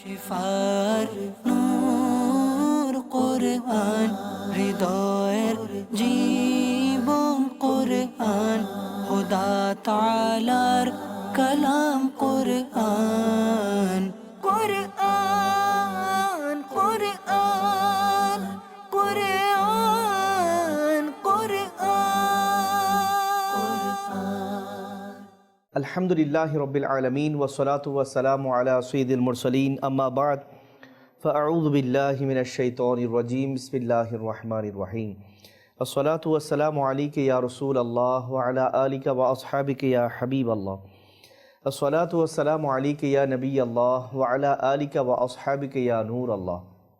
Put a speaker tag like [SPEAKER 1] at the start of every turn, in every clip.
[SPEAKER 1] Cipher নূর কোরআন, হৃদয়ের জীবন কোরআন, খোদা তাআলার কালাম কোরআন। কোরআন কোরআন কোরআন কোরআন।
[SPEAKER 2] আলহামদুলিল্লাহি রাব্বিল আলামিন ওয়াসসালাতু ওয়াসসালামু আলা সাইয়্যিদিল মুরসালিন আম্মা বা'দ ফাআউযু বিল্লাহি মিনাশ শাইতানির রাজীম বিসমিল্লাহির রহমানির রহিম আসসালাতু ওয়াসসালামু আলাইকা ইয়া রাসূলাল্লাহ ওয়া আলা আলিকা ওয়া আসহাবিকা ইয়া হাবিবাল্লাহ আসসালাতু ওয়াসসালামু আলাইকা ইয়া নবিয়াল্লাহ ওয়া আলা আলিকা ওয়া আসহাবিকা ইয়া নূরাল্লাহ।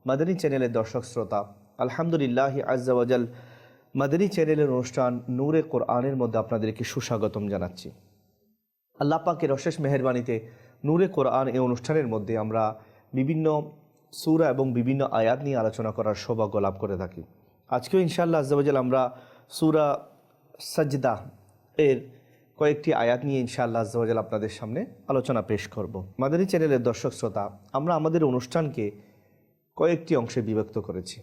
[SPEAKER 2] মাদানী চ্যানেলের দর্শক শ্রোতা, আলহামদুলিল্লাহি আযজা ওয়া জাল মাদানী চ্যানেলের অনুষ্ঠান নূরে কোরআনের মধ্যে আপনাদেরকে সুস্বাগতম জানাচ্ছি। আল্লাহ পাকের অশেষ মেহেরবানিতে নূরে কোরআন এই অনুষ্ঠানের মধ্যে আমরা বিভিন্ন সূরা এবং বিভিন্ন আয়াত নিয়ে আলোচনা করার সৌভাগ্য লাভ করে থাকি। আজকেও ইনশাআল্লাহ আযজা ওয়া জাল আমরা সূরা সাজদা এর কয়েকটি আয়াত নিয়ে ইনশাআল্লাহ আযজা ওয়া জাল আপনাদের সামনে আলোচনা পেশ করব। মাদানী চ্যানেলের দর্শক শ্রোতা, আমরা আমাদের অনুষ্ঠানকে কয়েকটি অংশে বিভক্ত করেছি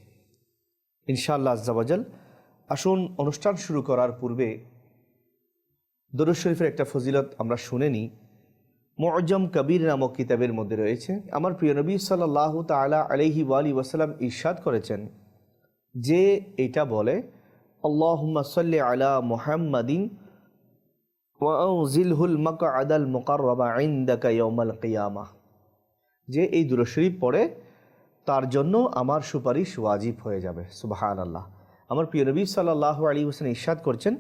[SPEAKER 2] ইনশাআল্লাহ আযজা ওয়া জাল। আসুন অনুষ্ঠান শুরু করার পূর্বে দরুদ শরীফের একটা ফজিলত আমরা শুনে নিই। মুআজ্জম কবির নামক কিতাবের মধ্যে রয়েছে, আমার প্রিয় নবী সাল্লাল্লাহু তাআলা আলাইহি ওয়া আলিহি ওয়াসাল্লাম ইরশাদ করেছেন যে এটা বলে আল্লাহুম্মা সাল্লি আলা মুহাম্মাদিন ওয়া আউজিলহুল মাকআদাল মুকাররাবা ইনদাকা ইয়াউমাল কিয়ামাহ, যে এই দরুদ শরীফ পড়ে তার জন্য আমার সুপারিশ ওয়াজিব হয়ে যাবে। সুবহানাল্লাহ। আমার প্রিয় নবী সাল্লাল্লাহু আলাইহি ওয়াসাল্লাম ইরশাদ করছেন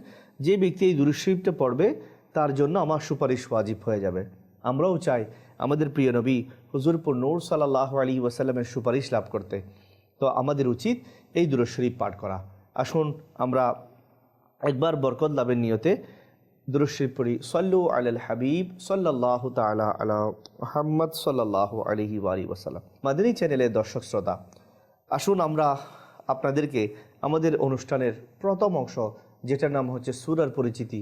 [SPEAKER 2] যে ব্যক্তি এই দুরূদ শরীফটা পড়বে তার জন্য আমার সুপারিশ ওয়াজিব হয়ে যাবে। আমরাও চাই আমাদের প্রিয় নবী হুজুর নূর সাল্লাল্লাহু আলাইহি ওয়াসাল্লামের সুপারিশ লাভ করতে, তো আমাদের উচিত এই দুরূদ শরীফ পাঠ করা। আসুন আমরা একবার বরকত লাভের নিয়তে দুরূদ শরীফ পড়ি। সাল্লু আলাল হাবিব সাল্লাল্লাহু তাআলা আলা মুহাম্মদ সাল্লাল্লাহু আলাইহি ওয়া আলিহি ওয়াসাল্লাম। মাদানী চ্যানেলের দর্শক শ্রোতা, আসুন আমরা আপনাদেরকে আমাদের অনুষ্ঠানের প্রথম অংশ, যেটার নাম হচ্ছে সূরার পরিচিতি,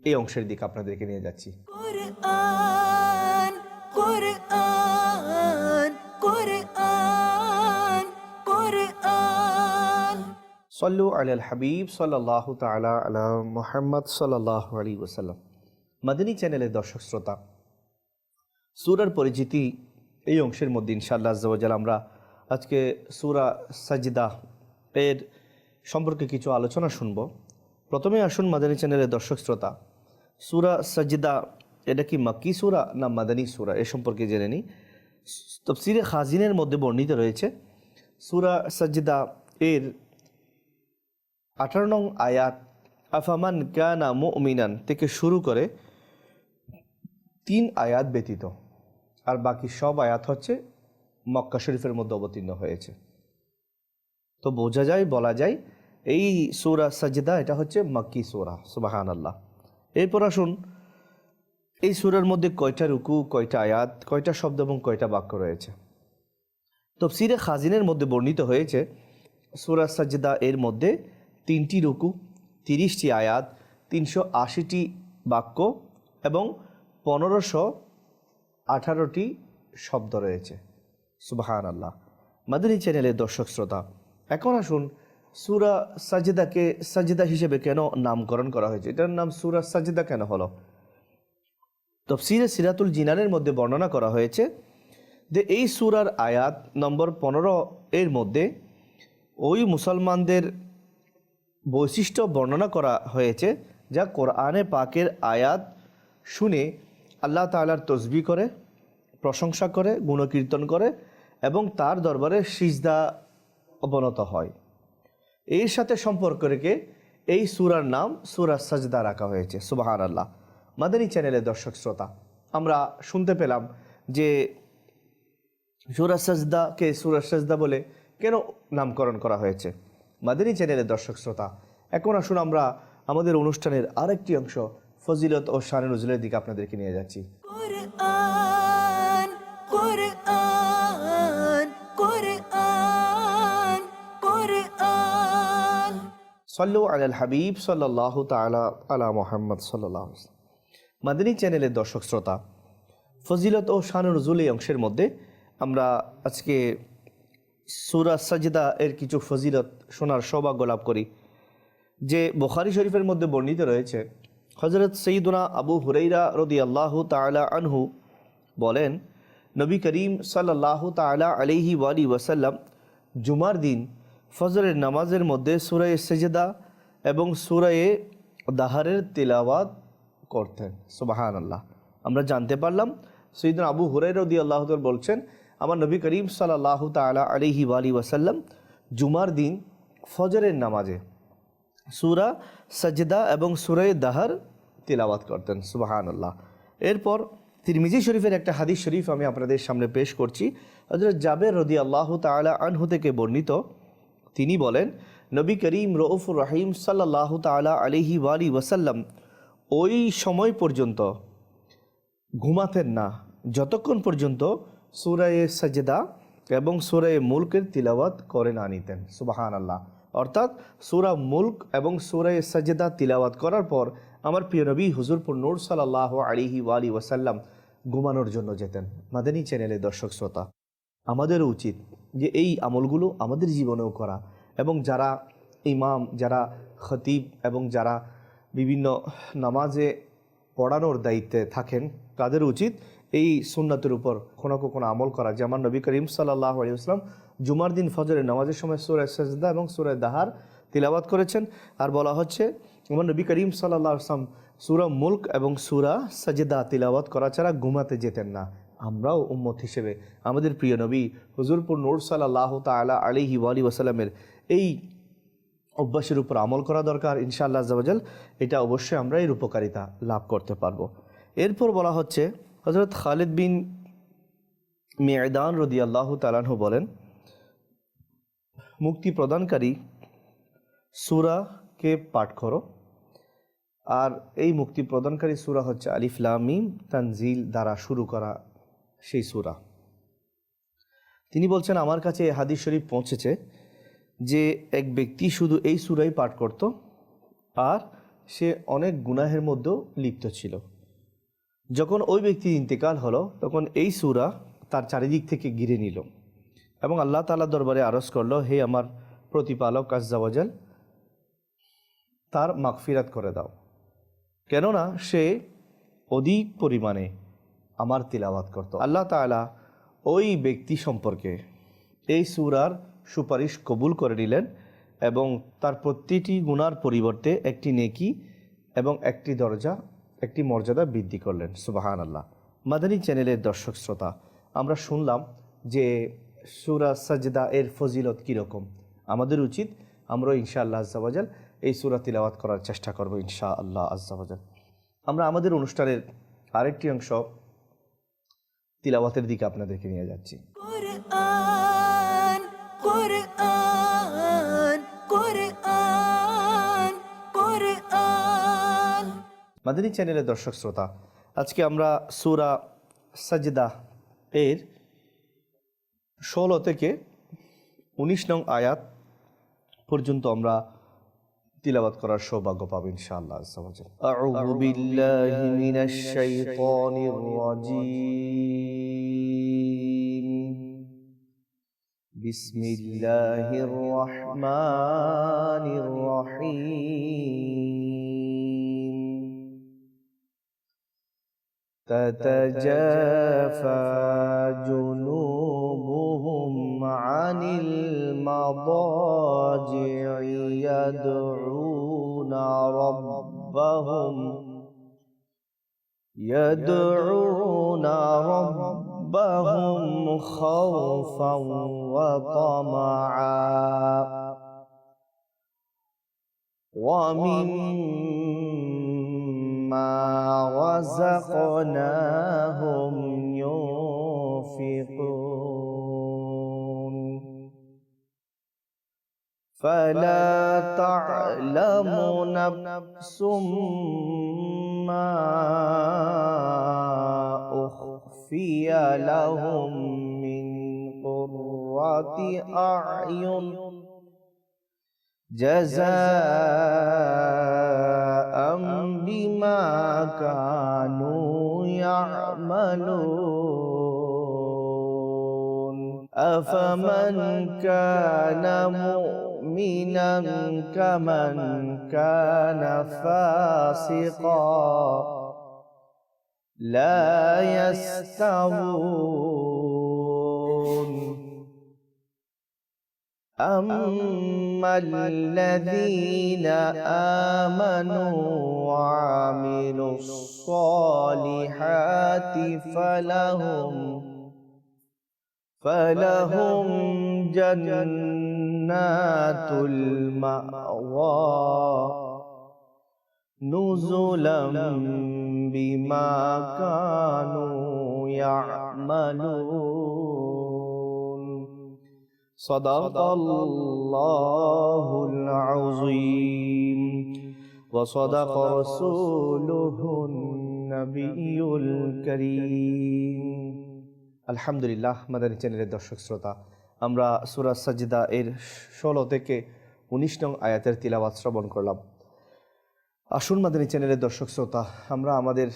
[SPEAKER 2] এই অংশের দিকে আপনাদেরকে নিয়ে যাচ্ছি।
[SPEAKER 1] কোরআন কোরআন কোরআন কোরআন।
[SPEAKER 2] সাল্লু আলাল হাবিব সাল্লাল্লাহু তাআলা আলা মুহাম্মদ সাল্লাল্লাহু আলাইহি ওয়াসাল্লাম। মাদানী চ্যানেলের দর্শক শ্রোতা, সূরার পরিচিতি এই অংশের মধ্যে ইনশাআল্লাহ আযজা ওয়া জাল আমরা আজকে সূরা সাজদা এর সম্পর্কে কিছু আলোচনা শুনব। প্রথমে আসুন মাদানী চ্যানেলের দর্শক শ্রোতা, সূরা সাজদা এটা কি মাক্কি সূরা না মাদানী সূরা এ সম্পর্কে জেনে নিই। তাফসীরে খাজিনের মধ্যে বর্ণিত রয়েছে সূরা সাজদা এর 18 নং আয়াত আফামান কানা মুমিনান থেকে শুরু করে 3 আয়াত ব্যতীত আর বাকি সব আয়াত হচ্ছে মক্কা শরীফের মধ্যে অবতীর্ণ হয়েছে। তো বলা যায় এই সূরা সাজদা এটা হচ্ছে মাক্কি সূরা। সুবহানাল্লাহ। এরপর আসুন এই সূরার মধ্যে কয়টা রুকু, কয়টা আয়াত, কয়টা শব্দ এবং কয়টা বাক্য রয়েছে। তাফসীরে খাজিনের মধ্যে বর্ণিত হয়েছে সূরা সাজদা এর মধ্যে 3টি রুকু, 30টি আয়াত, 380টি বাক্য এবং 1518টি শব্দ রয়েছে। সুবহানাল্লাহ। মাদানী চ্যানেলের দর্শক শ্রোতা, এখন আসুন সূরা সাজদাকে সাজদা হিসেবে কেন নামকরণ করা হয়েছে, এটার নাম সূরা সাজদা কেন হলো। তাফসীরে সিরাতুল জিনানের মধ্যে বর্ণনা করা হয়েছে যে এই সূরার আয়াত নম্বর 15 এর মধ্যে ওই মুসলমানদের বৈশিষ্ট্য বর্ণনা করা হয়েছে যা কোরআনে পাকের আয়াত শুনে আল্লাহ তাআলার তাসবিহ করে, প্রশংসা করে, গুণকীর্তন করে এবং তার দরবারে সিজদা অবনত হয়। এর সাথে সম্পর্ক রেখে এই সূরার নাম সূরা সাজদা রাখা হয়েছে। সুবহানাল্লাহ। মাদানী চ্যানেলের দর্শক শ্রোতা, আমরা শুনতে পেলাম যে সূরা সাজদাকে সূরা সাজদা বলে কেন নামকরণ করা হয়েছে। মাদানী চ্যানেলের দর্শক শ্রোতা, এখন আসুন আমরা আমাদের অনুষ্ঠানের আরেকটি অংশ ফজিলত ও শানে নুজুলের দিকে আপনাদেরকে নিয়ে যাচ্ছি।
[SPEAKER 1] কোরআন কোরআন কোরআন কোরআন।
[SPEAKER 2] সাল্লু আলাল হাবিব সাল্লাল্লাহু তাআলা আলা মুহাম্মদ সাল্লাল্লাহু আলাইহি ওয়াসাল্লাম। মাদানী চ্যানেলের দর্শক শ্রোতা, ফজিলত ও শানে নুজুল এই অংশের মধ্যে আমরা আজকে সূরা সাজদা এর কিছু ফজিলত শোনার সৌভাগ্য লাভ করি। যে বুখারী শরীফের মধ্যে বর্ণিত রয়েছে, হযরত সৈয়দুনা আবু হুরাইরা রাদিয়াল্লাহু তাআলা আনহু বলেন, নবী করিম সাল্লাল্লাহু তাআলা আলাইহি ওয়াসাল্লাম জুমার দিন ফজরের নামাজের মধ্যে সূরা সাজদা এবং সূরা দাহারের তিলাওয়াত করতেন। সুবহানাল্লাহ। আমরা জানতে পারলাম সৈয়দুনা আবু হুরায়রা রাদিয়াল্লাহু তাআলা বলছেন, আমার নবী করিম সাল্লাল্লাহু তাআলা আলাইহি ওয়াসাল্লাম জুমার দিন ফজরের নামাজে সূরা সাজদা এবং সূরা দাহার তিলাওয়াত করতেন। সুবহানাল্লাহ। এরপর তিরমিজি শরীফের একটা হাদিস শরীফ আমি আপনাদের সামনে পেশ করছি। হযরত জাবের রাদিয়াল্লাহু তাআলা আনহু থেকে বর্ণিত, তিনি বলেন, নবী করিম রউফুর রহিম সাল্লাল্লাহু তাআলা আলাইহি ওয়াসাল্লাম ওই সময় পর্যন্ত ঘুমাতেন না যতক্ষণ পর্যন্ত সূরা সাজদা এবং সূরা মুলকের তিলাওয়াত করে না নিতেন। সুবহানাল্লাহ। অর্থাৎ সূরা মুলক এবং সূরা সাজদা তিলাওয়াত করার পর আমার প্রিয় নবী হুজুরপুর নূর সাল্লাল্লাহু আলাইহি ওয়াসাল্লাম ঘুমানোর জন্য যেতেন। মাদানী চ্যানেলের দর্শক শ্রোতা, আমাদেরও উচিত যে এই আমলগুলো আমাদের জীবনেও করা, এবং যারা ইমাম, যারা খতিব এবং যারা বিভিন্ন নামাজে পড়ানোর দায়িত্বে থাকেন, তাদের উচিত এই সুন্নাতের উপর কোনো আমল করা। যে আমার নবী করিম সাল্লাল্লাহু আলাইহি ওয়াসাল্লাম জুমার দিন ফজরের নামাজের সময় সূরা সাজদা এবং সূরা দাহার তিলাওয়াত করেছেন। আর বলা হচ্ছে আমার নবী করিম সাল্লাল্লাহু আলাইহি ওয়াসাল্লাম সূরা মুলক এবং সূরা সাজদা তিলাওয়াত করা ছাড়া ঘুমাতে যেতেন না। আমরাও উম্মত হিসেবে আমাদের প্রিয় নবী হুজুরপুর নূর সাল্লাল্লাহু তাআলা আলাইহি ওয়াসাল্লামের এই অভ্যাসের উপর আমল করা দরকার। ইনশাআল্লাহ আজ্জা ওয়া জাল এটা অবশ্যই আমরা এর উপকারিতা লাভ করতে পারবো। এরপর বলা হচ্ছে, হযরত খালিদ বিন মিয়াদান রাদিয়াল্লাহু তাআলা আনহু বলেন, মুক্তি প্রদানকারী সূরাকে পাঠ করো। আর এই মুক্তি প্রদানকারী সূরা হচ্ছে আলিফ লাম মিম তানজিল দ্বারা শুরু করা সেই সূরা। তিনি বলছেন, আমার কাছে এই হাদিস শরীফ পৌঁছেছে যে এক ব্যক্তি শুধু এই সূরাই পাঠ করত আর সে অনেক গুনাহের মধ্যেও লিপ্ত ছিল। যখন ওই ব্যক্তির ইন্তেকাল হলো তখন এই সূরা তার চারিদিক থেকে ঘিরে নিল এবং আল্লাহ তাআলার দরবারে আরজ করলো, হে আমার প্রতিপালক আজ্জা ওয়া জাল, তার মাগফিরাত করে দাও, কেননা সে অধিক পরিমাণে আমার তিলাওয়াত করত। আল্লাহ তাআলা ওই ব্যক্তি সম্পর্কে এই সূরার সুপারিশ কবুল করে নিলেন এবং তার প্রতিটি গুনার পরিবর্তে একটি নেকি এবং একটি দরজা, একটি মর্যাদা বৃদ্ধি করলেন। সুবহানাল্লাহ। মাদানী চ্যানেলের দর্শক শ্রোতা, আমরা শুনলাম যে সূরা সাজদা এর ফজিলত কীরকম। আমাদের উচিত আমরা ইনশাআল্লাহ আজ্জা ওয়া জাল এই সূরা তিলাওয়াত করার চেষ্টা করব ইনশাআল্লাহ আজ্জা ওয়া জাল। আমরা আমাদের অনুষ্ঠানের আরেকটি অংশ তিলাওয়াতের দিকে আপনাদেরকে নিয়ে যাচ্ছি।
[SPEAKER 1] কোরআন কোরআন কোরআন কোরআন।
[SPEAKER 2] মাদানী চ্যানেলের দর্শক শ্রোতা, আজকে আমরা সূরা সাজদা এর 16 থেকে 19 নং আয়াত পর্যন্ত আমরা তিলাওয়াত করার সৌভাগ্য পাবো ইনশাআল্লাহ আজ্জা ওয়া জাল। আউযু বিল্লাহি মিনাশ শাইতানির রাজীম। বিসমিল্লাহির রহমানির রহিম। تتجافى جنوبهم عن المضاجع يدعون ربهم خوفا وطمعا ومما رزقناهم ينفقون فلا تعلم نفس ما أخفي لهم من قرة أعين جزاء بما كانوا يعملون أفمن كان مؤمنا كمن كان فاسقا لا يستوون أما الذين آمنوا وعملوا الصالحات فلهم جنات المأوى نزلا بما كانوا يعملون صدق الله العظيم وصدق رسوله النبي الكريم আলহামদুলিল্লাহ। মাদানী চ্যানেলের দর্শক শ্রোতা, আমরা সূরা সাজদা এর 16 থেকে 19 নং আয়াতের তিলাওয়াত শ্রবণ করলাম। আসুন মাদানী চ্যানেলের দর্শক শ্রোতা, আমরা আমাদের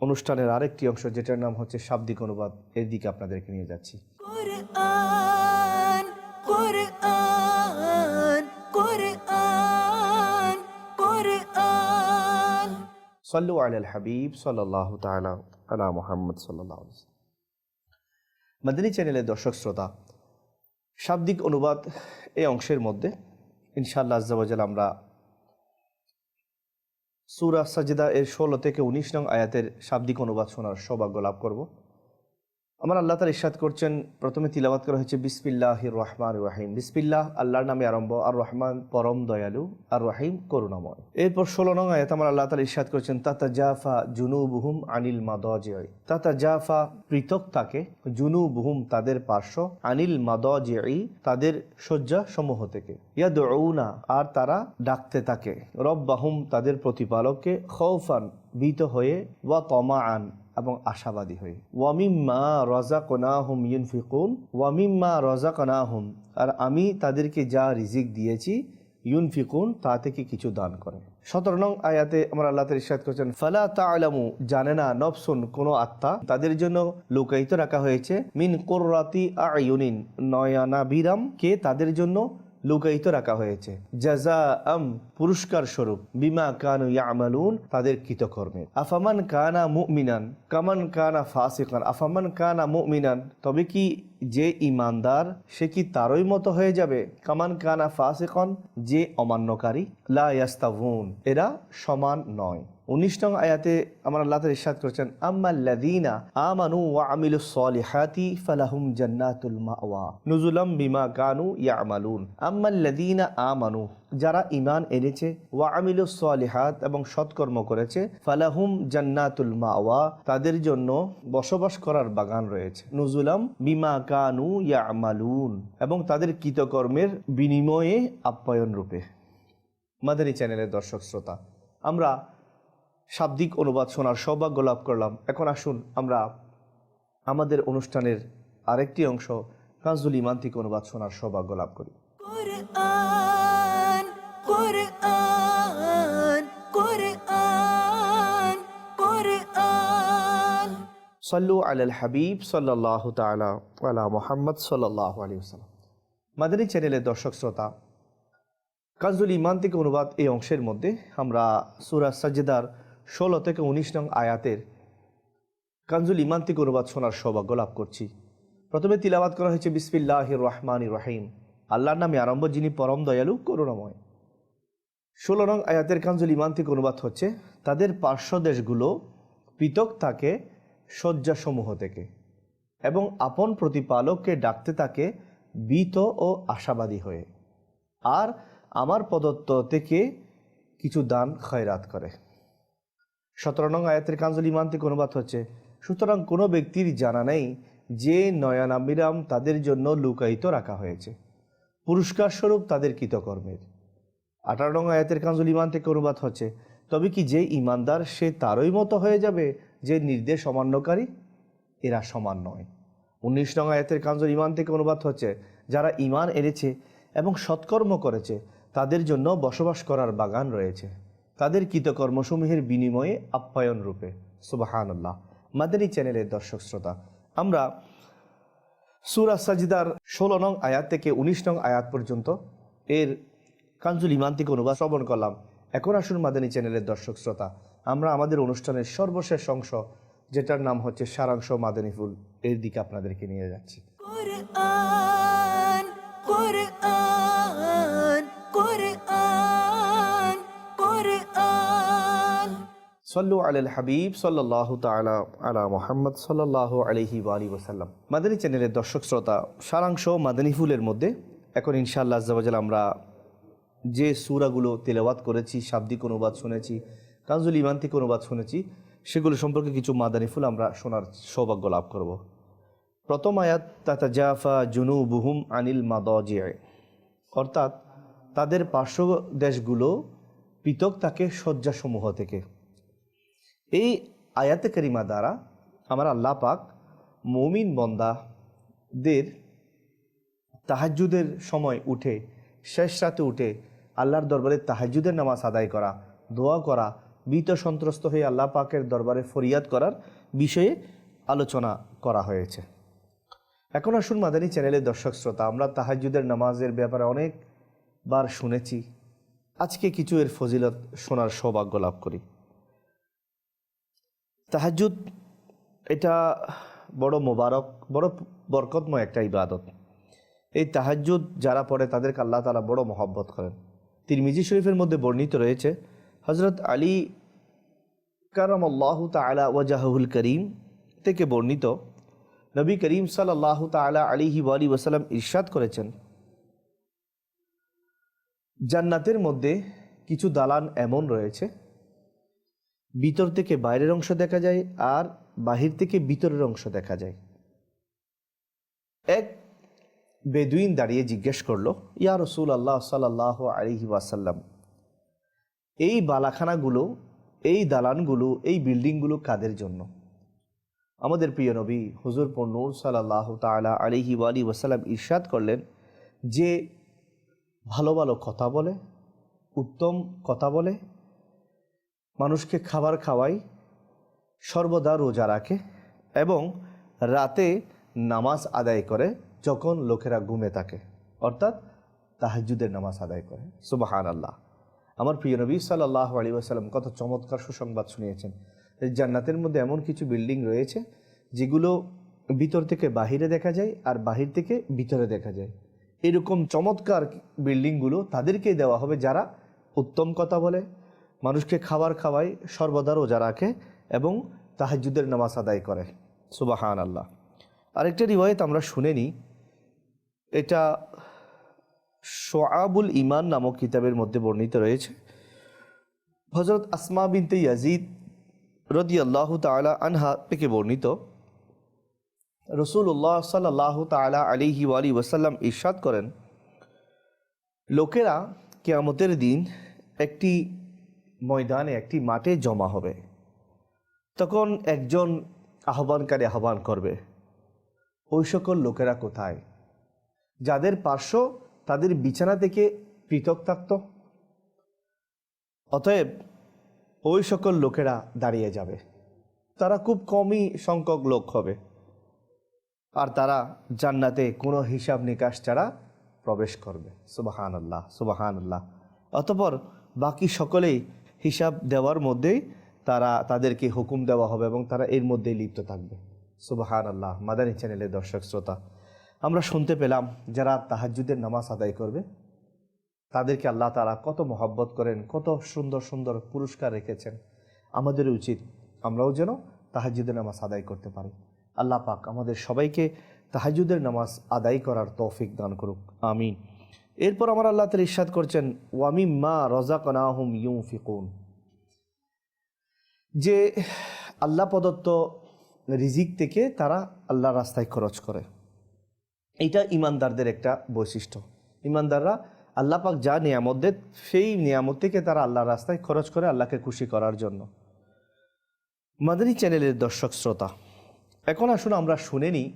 [SPEAKER 2] অনুষ্ঠানের আরেকটি অংশ, যেটার নাম হচ্ছে শাব্দিক অনুবাদ, এর দিকে আপনাদেরকে নিয়ে যাচ্ছি।
[SPEAKER 1] কোরআন কোরআন কোরআন কোরআন
[SPEAKER 2] সাল্লু আলাল হাবিব সাল্লাল্লাহু তাআলা আলা মুহাম্মদ সাল্লাল্লাহু আলাইহি ওয়াসাল্লাম। মাদানী চ্যানেলের দর্শক শ্রোতা, শাব্দিক অনুবাদ এই অংশের মধ্যে ইনশাআল্লাহ আজ্জা ওয়া জাল আমরা সূরা সাজদা এর 16 থেকে 19 নং আয়াতের শাব্দিক অনুবাদ শোনার সৌভাগ্য লাভ করব। আমার আল্লাহ তাআলা ইরশাদ করছেন, প্রথমে তিলাওয়াত করা হয়েছে বিসমিল্লাহির রহমানির রহিম। বিসমিল্লাহ আল্লাহর নামে আরম্ভ, আর রহমান পরম দয়ালু, আর রহিম করুণাময়। এরপর 16 নং আয়াত আমার আল্লাহ তাআলা ইরশাদ করছেন, তাতাজাফা জুনুবুহুম আনিল মাদাজিই। তাতাজাফা পৃথক থাকে, জুনুবুহুম তাদের পার্শ্ব, আনিল মাদাজিই তাদের শয্যা সমূহ থেকে, ইয়াদউনা আর তারা ডাকতে থাকে, রব্বাহুম তাদের প্রতিপালককে, খাউফান ভীত হয়ে, ওয়া তামাআন এবং আশাবাদী হয়ে, ওয়ামিম্মা রাযাকনাহুম ইউনফিকুন, ওয়ামিম্মা রাযাকনাহুম আর আমি তাদেরকে যা রিজিক দিয়েছি, ইউনফিকুন তা থেকে কিছু দান করে। 17 নং আয়াতে আমার আল্লাহ তাআলা ইরশাদ করেছেন, ফালা তা'লামু জানে না, নফসুন কোন আত্মা, তাদের জন্য লুকায়িত রাখা হয়েছে, মিন কুররাতি আয়ুনিন নয়নাভিরাম কে তাদের জন্য লুকায়িত রাখা হয়েছে, জাযাআম পুরস্কার স্বরূপ, বিমা কানু ইয়ামালুন তাদের কৃতকর্মের। আফামান কানা মুমিনান কামান কানা ফাসিকান, আফামান কানা মুমিনান তবে কি যে ঈমানদার সে কি তারই মতো হয়ে যাবে, কামান কানা ফাসিকান যে অমান্যকারী, লা ইয়াস্তাউন এরা সমান নয়। 19 নং আয়াতে আমার আল্লাহ তাআলা ইরশাদ করেছেন, আম্মাল্লাযীনা আমানু ওয়া আমিলুস সলিহাতি ফালাহুম জান্নাতুল মাওয়া নুজুলাম বিমা কানু ইয়ামালুন। আম্মাল্লাযীনা আমানু যারা ঈমান এনেছে, ওয়া আমিলুস সলিহাত এবং সৎকর্ম করেছে, ফালাহুম জান্নাতুল মাওয়া তাদের জন্য বসবাস করার বাগান রয়েছে, নুজুলাম বিমা কানু ইয়ামালুন এবং তাদের কৃতকর্মের বিনিময়ে আপ্যায়ন রূপে। মাদানী চ্যানেলের দর্শক শ্রোতা, আমরা শাব্দিক অনুবাদ শোনার সৌভাগ্য লাভ করলাম। এখন আসুন আমরা আমাদের অনুষ্ঠানের আরেকটি অংশ কানজুল ঈমান থেকে অনুবাদ শোনার সৌভাগ্য লাভ করি।
[SPEAKER 1] কোরআন কোরআন কোরআন কোরআন
[SPEAKER 2] সাল্লু আলাল হাবিব সাল্লাল্লাহু তাআলা আলা মুহাম্মদ সাল্লাল্লাহু আলাইহি ওয়াসাল্লাম। মাদানী চ্যানেলের দর্শক শ্রোতা, কানজুল ঈমান থেকে অনুবাদ এই অংশের মধ্যে আমরা সূরা সাজদার 16 থেকে 19 নং আয়াতের কানজুল ঈমান থেকে অনুবাদ শোনার সৌভাগ্য লাভ করছি। প্রথমে তিলাওয়াত করা হয়েছে বিসমিল্লাহির রহমানির রহিম, আল্লাহর নামে আরম্ভ যিনি পরম দয়ালু করুণাময়। 16 নং আয়াতের কানজুল ঈমান থেকে অনুবাদ হচ্ছে, তাদের পার্শ্ব দেশগুলো পৃথক থাকে শয্যাসমূহ থেকে এবং আপন প্রতিপালককে ডাকতে থাকে ভীত ও আশাবাদী হয়ে, আর আমার প্রদত্ত থেকে কিছু দান খয়রাত করে। 17 নং আয়াতের কানজুল ঈমান থেকে অনুবাদ হচ্ছে, সুতরাং কোনো ব্যক্তির জানা নেই যে নয়নাভিরাম তাদের জন্য লুকায়িত রাখা হয়েছে, পুরস্কার স্বরূপ তাদের কৃতকর্মের। 18 নং আয়াতের কানজুল ঈমান থেকে অনুবাদ হচ্ছে, তবে কি যে ঈমানদার সে তারই মতো হয়ে যাবে যে নির্দেশ অমান্যকারী, এরা সমান নয়। 19 নং আয়াতের কানজুল ঈমান থেকে অনুবাদ হচ্ছে, যারা ঈমান এনেছে এবং সৎকর্ম করেছে তাদের জন্য বসবাস করার বাগান রয়েছে, তাদের কৃতকর্মসমূহের বিনিময়ে আপ্যায়ন রূপে। সুবহানাল্লাহ। মাদানী চ্যানেলের দর্শক শ্রোতা, আমরা সূরা সাজদার 16 নং আয়াত থেকে 19 নং আয়াত পর্যন্ত এর কানজুল ইমান থেকে অনুবাদ শ্রবণ করলাম। এখন আসুন মাদানী চ্যানেলের দর্শক শ্রোতা, আমরা আমাদের অনুষ্ঠানের সর্বশেষ অংশ, যেটার নাম হচ্ছে সারাংশ মাদানী ফুল, এর দিকে আপনাদেরকে নিয়ে যাচ্ছি।
[SPEAKER 1] কোরআন কোরআন কোরআন কোরআন
[SPEAKER 2] সল্লু আলাল হাবিব সাল্লাল্লাহু তাআলা আলা মুহাম্মদ সাল্লাল্লাহু আলাইহি ওয়া আলিহি ওয়াসাল্লাম। মাদানী চ্যানেলের দর্শক শ্রোতা, সারাংশ মাদানী ফুলের মধ্যে এখন ইনশাআল্লাহ আজ্জা ওয়া জাল আমরা যে সূরাগুলো তেলাওয়াত করেছি, শাব্দিক অনুবাদ শুনেছি, কানজুল ইমান থেকে অনুবাদ শুনেছি, সেগুলো সম্পর্কে কিছু মাদানী ফুল আমরা শোনার সৌভাগ্য লাভ করব। প্রথম আয়াত তাতাজাফা জুনুবুহুম আনিল মাদাজি'i, অর্থাৎ তাদের পার্শ্ব দেশগুলো পৃথক থাকে শয্যাসমূহ থেকে। এই আয়াতে কারিমা দ্বারা আমার আল্লাহ পাক মুমিন বান্দাদের তাহাজ্জুদের সময় উঠে, শেষ রাতে উঠে আল্লাহর দরবারে তাহাজ্জুদের নামাজ আদায় করা, দোয়া করা, ভীত সন্ত্রস্ত হয়ে আল্লাহ পাকের দরবারে ফরিয়াদ করার বিষয়ে আলোচনা করা হয়েছে। এখন আসুন মাদানী চ্যানেলের দর্শক শ্রোতা, আমরা তাহাজ্জুদের নামাজের ব্যাপারে অনেকবার শুনেছি, আজকে কিছু এর ফজিলত শোনার সৌভাগ্য লাভ করি। তাহাজ্জুদ এটা বড় মোবারক, বড় বরকতময় একটা ইবাদত। এই তাহাজ্জুদ যারা পড়ে তাদেরকে আল্লাহ তাআলা বড় মহব্বত করেন। তিরমিজি শরীফের মধ্যে বর্ণিত রয়েছে, হযরত আলী কারামাল্লাহু তাআলা ওয়াজহুল করিম থেকে বর্ণিত, নবী করিম সাল্লাল্লাহু তাআলা আলাইহি ওয়া আলিহি ওয়াসাল্লাম ইরশাদ করেছেন, জান্নাতের মধ্যে কিছু দালান এমন রয়েছে, ভিতর থেকে বাইরের অংশ দেখা যায় আর বাহির থেকে ভিতরের অংশ দেখা যায়। এক বেদুইন দাঁড়িয়ে জিজ্ঞেস করলো, ইয়া রাসূলুল্লাহ সাল্লাল্লাহু আলাইহি ওয়াসাল্লাম, এই বালাখানাগুলো, এই দালানগুলো, এই বিল্ডিংগুলো কাদের জন্য? আমাদের প্রিয় নবী হুজুর নূর সাল্লাল্লাহু তাআলা আলাইহি ওয়া আলিহি ওয়াসাল্লাম ইরশাদ করলেন যে ভালো ভালো কথা বলে, উত্তম কথা বলে, মানুষকে খাবার খাওয়ায়, সর্বদা রোজা রাখে এবং রাতে নামাজ আদায় করে যখন লোকেরা ঘুমে থাকে, অর্থাৎ তাহাজ্জুদের নামাজ আদায় করে। সুবহানাল্লাহ। আমার প্রিয় নবী সাল্লাল্লাহু আলাইহি ওয়াসাল্লাম কত চমৎকার সুসংবাদ শুনিয়েছেন। জান্নাতের মধ্যে এমন কিছু বিল্ডিং রয়েছে যেগুলো ভিতর থেকে বাহিরে দেখা যায় আর বাহির থেকে ভিতরে দেখা যায়। এরকম চমৎকার বিল্ডিংগুলো তাদেরকে দেওয়া হবে যারা উত্তম কথা বলে, মানুষকে খাবার খাওয়ায়, সর্বদা রোজা রাখে এবং তাহাজ্জুদের নামাজ আদায় করে। সুবহানাল্লাহ। আরেকটা রিওয়ায়াত আমরা শুনে নিই, এটা শুআবুল ঈমান নামক কিতাবের মধ্যে বর্ণিত রয়েছে। হযরত আসমা বিনতে ইয়াজিদ রাদিয়াল্লাহু তাআলা আনহা থেকে বর্ণিত, রাসূলুল্লাহ সাল্লাল্লাহু তাআলা আলাইহি ওয়া আলিহি ওয়াসাল্লাম ইরশাদ করেন, লোকেরা কিয়ামতের দিন একটি ময়দানে, একটি মাঠে জমা হবে। তখন একজন আহ্বানকারী আহ্বান করবে, ওই সকল লোকেরা কোথায় যাদের পার্শ্ব তাদের বিছানা থেকে পৃথক থাকত? অতএব ওই সকল লোকেরা দাঁড়িয়ে যাবে। তারা খুব কমই সংখ্যক লোক হবে আর তারা জান্নাতে কোনো হিসাব নিকাশ ছাড়া প্রবেশ করবে। সুবহানাল্লাহ, সুবহানাল্লাহ। অতঃপর বাকি সকলেই হিসাব দেওয়ার মধ্যেই তাদেরকে হুকুম দেওয়া হবে এবং তারা এর মধ্যেই লিপ্ত থাকবে। সুবহানাল্লাহ। মাদানী চ্যানেলের দর্শক শ্রোতা, আমরা শুনতে পেলাম যারা তাহাজ্জুদের নামাজ আদায় করবে তাদেরকে আল্লাহ তাআলা কত মহব্বত করেন, কত সুন্দর সুন্দর পুরস্কার রেখেছেন। আমাদের উচিত আমরাও যেন তাহাজ্জুদের নামাজ আদায় করতে পারি। আল্লাহ পাক আমাদের সবাইকে তাহাজ্জুদের নামাজ আদায় করার তৌফিক দান করুক, আমিন। এরপর আমার আল্লাহ তাআলা ইরশাদ করছেন, ওয়া মিম্মা রাযাকনাহুম ইউনফিকুন, যে আল্লাহ প্রদত্ত রিজিক থেকে তারা আল্লাহর রাস্তায় খরচ করে। এটা ইমানদারদের একটা বৈশিষ্ট্য। ইমানদাররা আল্লাহ পাক যা নিয়ামত দেন সেই নিয়ামত থেকে তারা আল্লাহর রাস্তায় খরচ করে আল্লাহকে খুশি করার জন্য। মাদানী চ্যানেলের দর্শক শ্রোতা, এখন আসুন আমরা শুনে নিই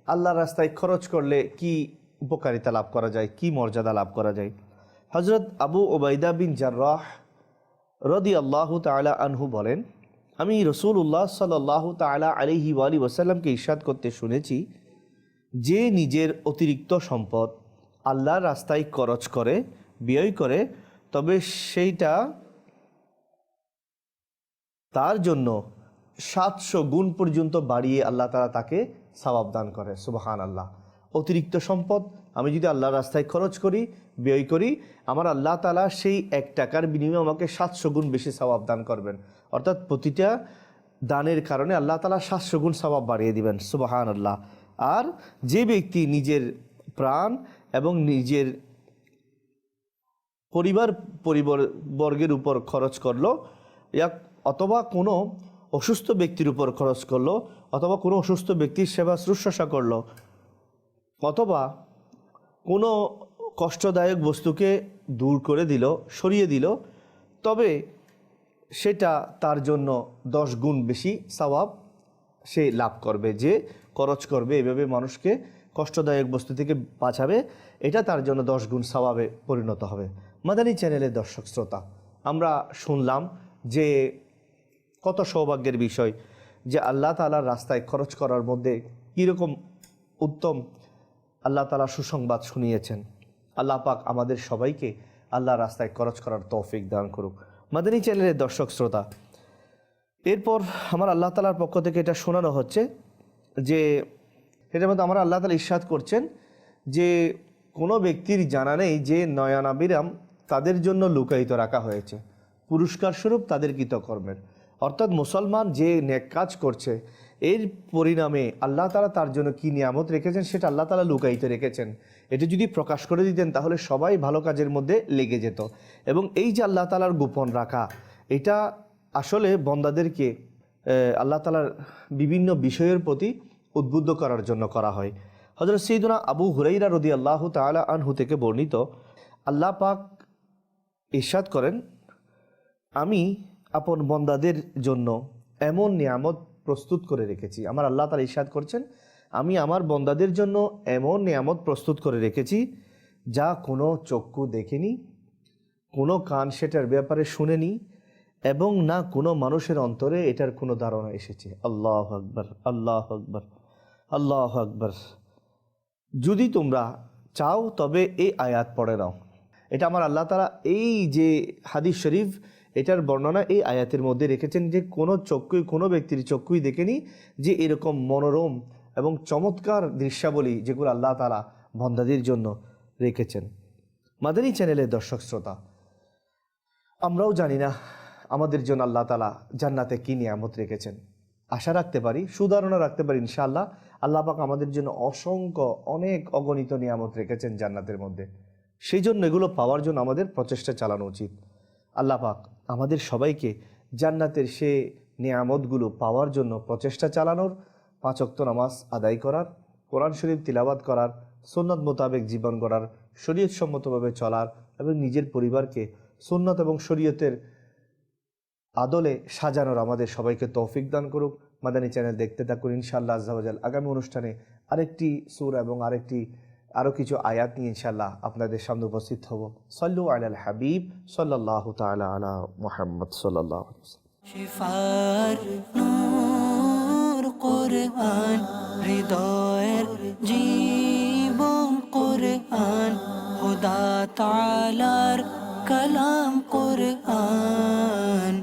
[SPEAKER 2] আল্লাহর রাস্তায় খরচ করলে কি উপকারিতা লাভ করা যায়, কি মর্যাদা লাভ করা যায়। হযরত আবু উবাইদা বিন জাররাহ রাদিয়াল্লাহু তাআলা আনহু বলেন, আমি রাসূলুল্লাহ সাল্লাল্লাহু তাআলা আলাইহি ওয়া আলিহি ওয়াসাল্লামকে ইরশাদ করতে শুনেছি, যে নিজের অতিরিক্ত সম্পদ আল্লাহর রাস্তায় খরচ করে, ব্যয় করে, তবে সেইটা তার জন্য 700 গুণ পর্যন্ত বাড়িয়ে আল্লাহ তাআলা তাকে সওয়াব দান করে। সুবহানাল্লাহ। অতিরিক্ত সম্পদ আমি যদি আল্লাহর রাস্তায় খরচ করি, ব্যয় করি, আমার আল্লাহ তাআলা সেই 1 টাকার বিনিময়ে আমাকে 700 গুণ বেশি সওয়াব দান করবেন। অর্থাৎ প্রতিটা দানের কারণে আল্লাহ তাআলা 700 গুণ সওয়াব বাড়িয়ে দিবেন। সুবহানাল্লাহ। আর যে ব্যক্তি নিজের প্রাণ এবং নিজের পরিবারবর্গের উপর খরচ করলো, অথবা কোনো অসুস্থ ব্যক্তির উপর খরচ করলো, অথবা কোনো অসুস্থ ব্যক্তির সেবা শুশ্রূষা করলো, অথবা কোনো কষ্টদায়ক বস্তুকে দূর করে দিল, সরিয়ে দিল, তবে সেটা তার জন্য 10 গুণ বেশি সওয়াব সে লাভ করবে। যে খরচ করবে, এভাবে মানুষকে কষ্টদায়ক বস্তু থেকে বাঁচাবে, এটা তার জন্য 10 গুণ সওয়াবে পরিণত হবে। মাদানী চ্যানেলের দর্শক শ্রোতা, আমরা শুনলাম যে কত সৌভাগ্যের বিষয় যে আল্লাহ তাআলার রাস্তায় খরচ করার মধ্যে কীরকম উত্তম আল্লাহ তাআলা সুসংবাদ শুনিয়েছেন। আল্লাহ পাক আমাদের সবাইকে আল্লাহর রাস্তায় খরচ করার তৌফিক দান করুক। মাদানী চ্যানেলের দর্শক শ্রোতা, এরপর আমার আল্লাহ তাআলার পক্ষ থেকে এটা শোনানো হচ্ছে যে এটার মধ্যে আমার আল্লাহ তাআলা ইরশাদ করছেন যে কোনো ব্যক্তির জানা নেই যে নয়নাভিরাম তাদের জন্য লুকায়িত রাখা হয়েছে পুরস্কার স্বরূপ তাদের কৃতকর্মের। অর্থাৎ মুসলমান যে নেক কাজ করছে, এর পরিণামে আল্লাহ তাআলা তার জন্য কি নিয়ামত রেখেছেন সেটা আল্লাহ তাআলা লুকায়িত রেখেছেন। এটা যদি প্রকাশ করে দিতেন তাহলে সবাই ভালো কাজের মধ্যে লেগে যেত। এবং এই যে আল্লাহ তাআলার গোপন রাখা, এটা আসলে বন্দাদেরকে আল্লাহ তাআলার বিভিন্ন বিষয়ের প্রতি উদ্বুদ্ধ করার জন্য করা হয়। হযরত সাইয়্যিদুনা আবু হুরায়রা রাদিয়াল্লাহু তাআলা আনহু থেকে বর্ণিত, আল্লাহ পাক ইরশাদ করেন, আমি আপন বন্দাদের জন্য এমন নিয়ামত প্রস্তুত করে রেখেছি। আমার আল্লাহ তাআলা ইরশাদ করছেন, আমি আমার বন্দাদের জন্য এমন নিয়ামত প্রস্তুত করে রেখেছি যা কোনো চক্ষু দেখেনি, কোনো কান সেটার ব্যাপারে শুনেনি, এবং না কোনো মানুষের অন্তরে এটার কোনো ধারণা এসেছে। আল্লাহু আকবার, আল্লাহু আকবার, আল্লাহু আকবার। যদি তোমরা চাও তবে এই আয়াত পড়ে নাও। এটা আমার আল্লাহ তাআলা এই যে হাদিস শরীফ, এটার বর্ণনা এই আয়াতের মধ্যে রেখেছেন যে কোনো চক্ষুই, কোনো ব্যক্তির চক্ষুই দেখেনি যে এরকম মনোরম এবং চমৎকার দৃশ্যাবলী যেগুলো আল্লাহ তাআলা বন্দাদের জন্য রেখেছেন। মাদানী চ্যানেলের দর্শক শ্রোতা, আমরাও জানি না আমাদের জন্য আল্লাহ তাআলা জান্নাতে কী নিয়ামত রেখেছেন। আশা রাখতে পারি, সুধারণা রাখতে পারি ইনশাআল্লাহ আল্লাহ পাক আমাদের জন্য অসংখ্য অনেক অগণিত নিয়ামত রেখেছেন জান্নাতের মধ্যে। সেই জন্য এগুলো পাওয়ার জন্য আমাদের প্রচেষ্টা চালানো উচিত। আল্লাহ পাক আমাদের সবাইকে জান্নাতের সে নিয়ামতগুলো পাওয়ার জন্য প্রচেষ্টা চালানোর, 5 ওয়াক্ত নামাজ আদায় করার, কোরআন শরীফ তিলাওয়াত করার, সুন্নাত মোতাবেক জীবন গড়ার, শরীয়ত সম্মতভাবে চলার এবং নিজের পরিবারকে সুন্নাত এবং শরীয়তের আদলে সাজানোর আমাদের সবাইকে তৌফিক দান করুক। মাদানী চ্যানেল দেখতে থাকুন। ইনশাআল্লাহ আজ্জা ওয়া জাল আগামী অনুষ্ঠানে আরেকটি সূরা এবং আরও কিছু আয়াত নিয়ে ইনশাআল্লাহ আপনাদের সামনে উপস্থিত হব। সাল্লু আলাল হাবিব সাল্লাল্লাহু তাআলা আলা মুহাম্মদ সাল্লাল্লাহু আলাইহি ওয়াসাল্লাম।
[SPEAKER 1] শিফার নূর কুরআন, হৃদয়ের জীবন কুরআন, খোদা তাআলার কালাম কুরআন।